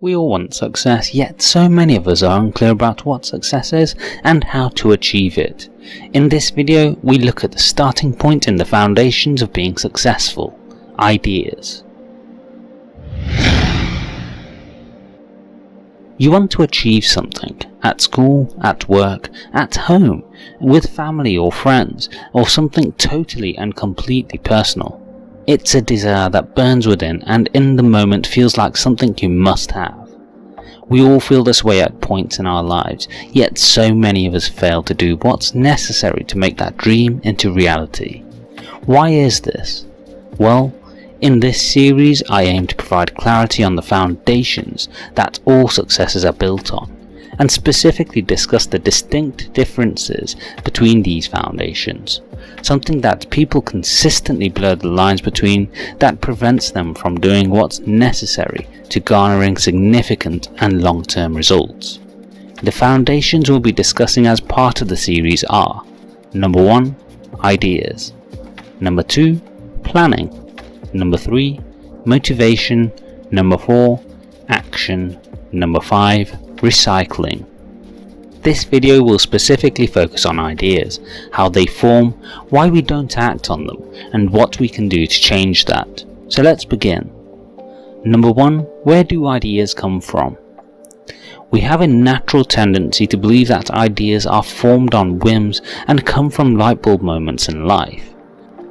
We all want success, yet so many of us are unclear about what success is and how to achieve it. In this video, we look at the starting point and the foundations of being successful: ideas. You want to achieve something at school, at work, at home, with family or friends, or something totally and completely personal. It's a desire that burns within and in the moment feels like something you must have. We all feel this way at points in our lives, yet so many of us fail to do what's necessary to make that dream into reality. Why is this? Well, in this series I aim to provide clarity on the foundations that all successes are built on, and specifically discuss the distinct differences between these foundations, something that people consistently blur the lines between that prevents them from doing what's necessary to garnering significant and long-term results. The foundations we'll be discussing as part of the series are: Number 1, ideas. Number 2, planning. Number 3, motivation. Number 4, action. Number 5, recycling. This video will specifically focus on ideas, how they form, why we don't act on them, and what we can do to change that. So let's begin. Number 1, where do ideas come from? We have a natural tendency to believe that ideas are formed on whims and come from light bulb moments in life.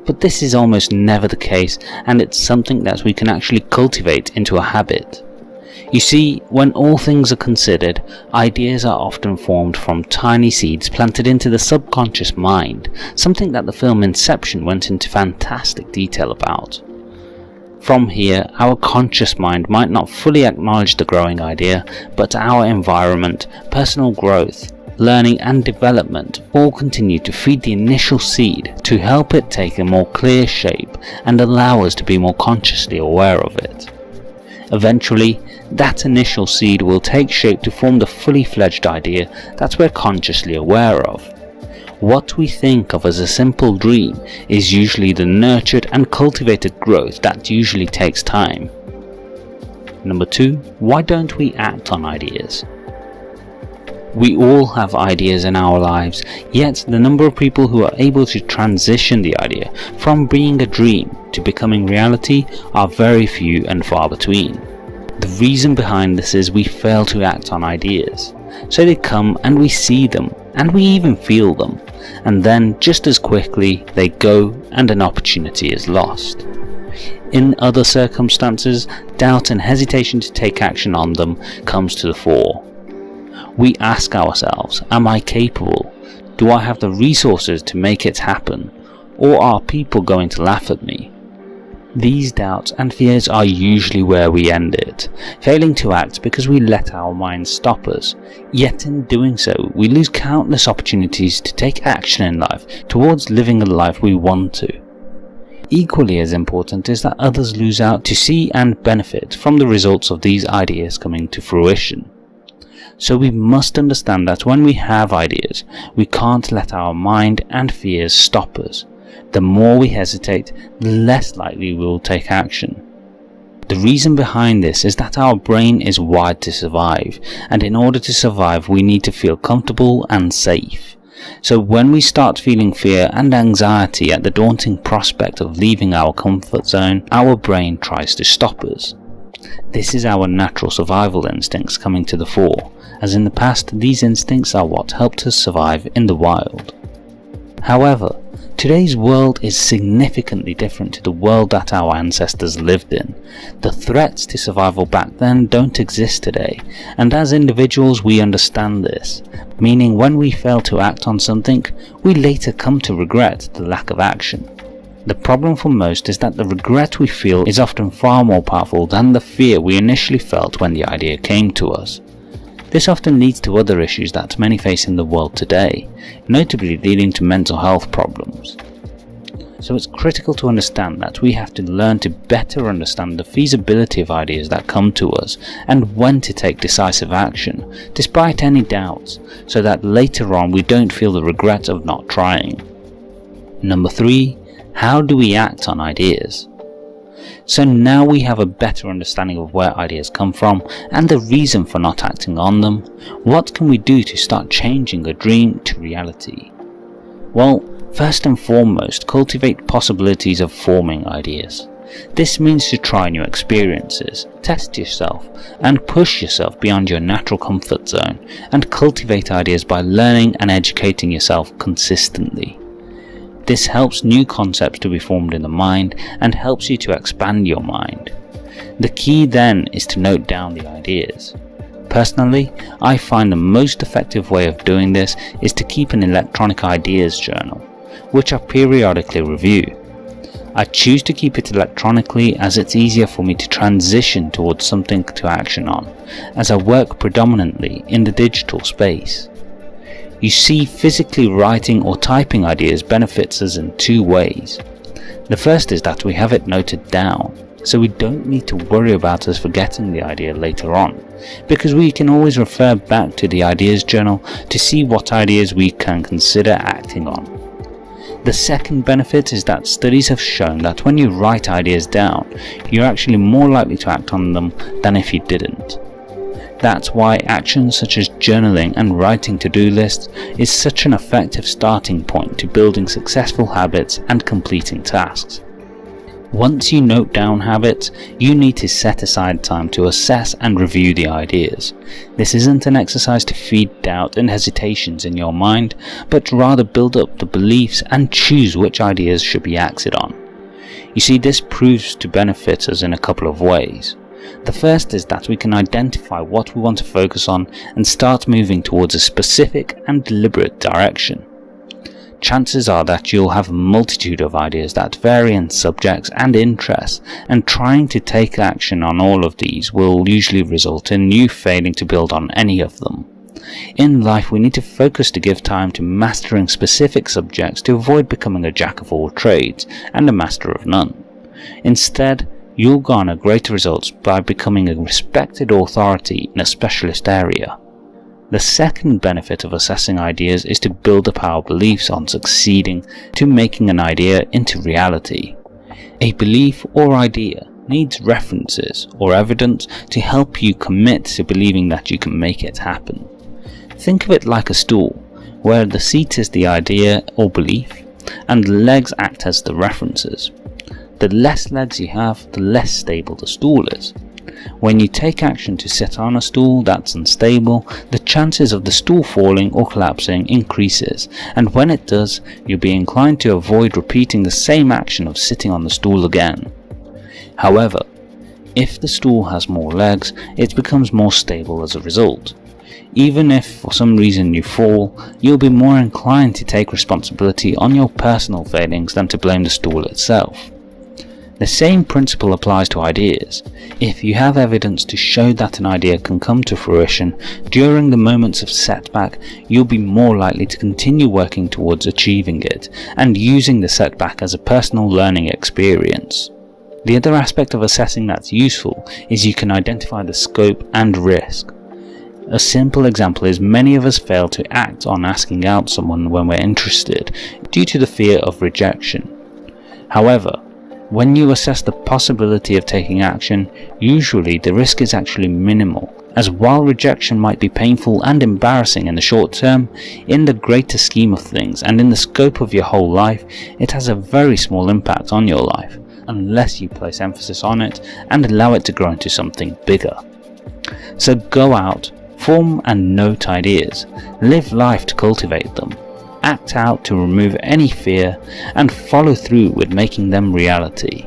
But this is almost never the case, and it's something that we can actually cultivate into a habit. You see, when all things are considered, ideas are often formed from tiny seeds planted into the subconscious mind, something that the film Inception went into fantastic detail about. From here, our conscious mind might not fully acknowledge the growing idea, but our environment, personal growth, learning and development all continue to feed the initial seed to help it take a more clear shape and allow us to be more consciously aware of it. Eventually, that initial seed will take shape to form the fully fledged idea that we're consciously aware of. What we think of as a simple dream is usually the nurtured and cultivated growth that usually takes time. Number 2, why don't we act on ideas? We all have ideas in our lives, yet the number of people who are able to transition the idea from being a dream to becoming reality are very few and far between. The reason behind this is we fail to act on ideas. So they come and we see them, and we even feel them, and then just as quickly they go and an opportunity is lost. In other circumstances, doubt and hesitation to take action on them comes to the fore. We ask ourselves, am I capable? Do I have the resources to make it happen? Or are people going to laugh at me? These doubts and fears are usually where we end it, failing to act because we let our minds stop us. Yet in doing so, we lose countless opportunities to take action in life towards living the life we want to. Equally as important is that others lose out to see and benefit from the results of these ideas coming to fruition. So we must understand that when we have ideas, we can't let our mind and fears stop us. The more we hesitate, the less likely we will take action. The reason behind this is that our brain is wired to survive, and in order to survive we need to feel comfortable and safe. So when we start feeling fear and anxiety at the daunting prospect of leaving our comfort zone, our brain tries to stop us. This is our natural survival instincts coming to the fore, as in the past these instincts are what helped us survive in the wild. However, today's world is significantly different to the world that our ancestors lived in. The threats to survival back then don't exist today, and as individuals we understand this, meaning when we fail to act on something, we later come to regret the lack of action. The problem for most is that the regret we feel is often far more powerful than the fear we initially felt when the idea came to us. This often leads to other issues that many face in the world today, notably leading to mental health problems. So it's critical to understand that we have to learn to better understand the feasibility of ideas that come to us and when to take decisive action, despite any doubts, so that later on we don't feel the regret of not trying. Number 3, how do we act on ideas? So now we have a better understanding of where ideas come from and the reason for not acting on them. What can we do to start changing a dream to reality? Well, first and foremost, cultivate possibilities of forming ideas. This means to try new experiences, test yourself, and push yourself beyond your natural comfort zone, and cultivate ideas by learning and educating yourself consistently. This helps new concepts to be formed in the mind and helps you to expand your mind. The key then is to note down the ideas. Personally, I find the most effective way of doing this is to keep an electronic ideas journal, which I periodically review. I choose to keep it electronically as it's easier for me to transition towards something to action on, as I work predominantly in the digital space. You see, physically writing or typing ideas benefits us in two ways. The first is that we have it noted down, so we don't need to worry about us forgetting the idea later on, because we can always refer back to the ideas journal to see what ideas we can consider acting on. The second benefit is that studies have shown that when you write ideas down, you're actually more likely to act on them than if you didn't. That's why actions such as journaling and writing to-do lists is such an effective starting point to building successful habits and completing tasks. Once you note down habits, you need to set aside time to assess and review the ideas. This isn't an exercise to feed doubt and hesitations in your mind, but rather build up the beliefs and choose which ideas should be acted on. You see, this proves to benefit us in a couple of ways. The first is that we can identify what we want to focus on and start moving towards a specific and deliberate direction. Chances are that you'll have a multitude of ideas that vary in subjects and interests, and trying to take action on all of these will usually result in you failing to build on any of them. In life, we need to focus to give time to mastering specific subjects to avoid becoming a jack of all trades and a master of none. Instead, you'll garner greater results by becoming a respected authority in a specialist area. The second benefit of assessing ideas is to build up our beliefs on succeeding to making an idea into reality. A belief or idea needs references or evidence to help you commit to believing that you can make it happen. Think of it like a stool, where the seat is the idea or belief, and the legs act as the references. The less legs you have, the less stable the stool is. When you take action to sit on a stool that's unstable, the chances of the stool falling or collapsing increases, and when it does, you'll be inclined to avoid repeating the same action of sitting on the stool again. However, if the stool has more legs, it becomes more stable as a result. Even if for some reason you fall, you'll be more inclined to take responsibility on your personal failings than to blame the stool itself. The same principle applies to ideas. If you have evidence to show that an idea can come to fruition during the moments of setback, you'll be more likely to continue working towards achieving it and using the setback as a personal learning experience. The other aspect of assessing that's useful is you can identify the scope and risk. A simple example is many of us fail to act on asking out someone when we're interested due to the fear of rejection. However, when you assess the possibility of taking action, usually the risk is actually minimal, as while rejection might be painful and embarrassing in the short term, in the greater scheme of things and in the scope of your whole life, it has a very small impact on your life, unless you place emphasis on it and allow it to grow into something bigger. So go out, form and note ideas, live life to cultivate them. Act out to remove any fear, and follow through with making them reality.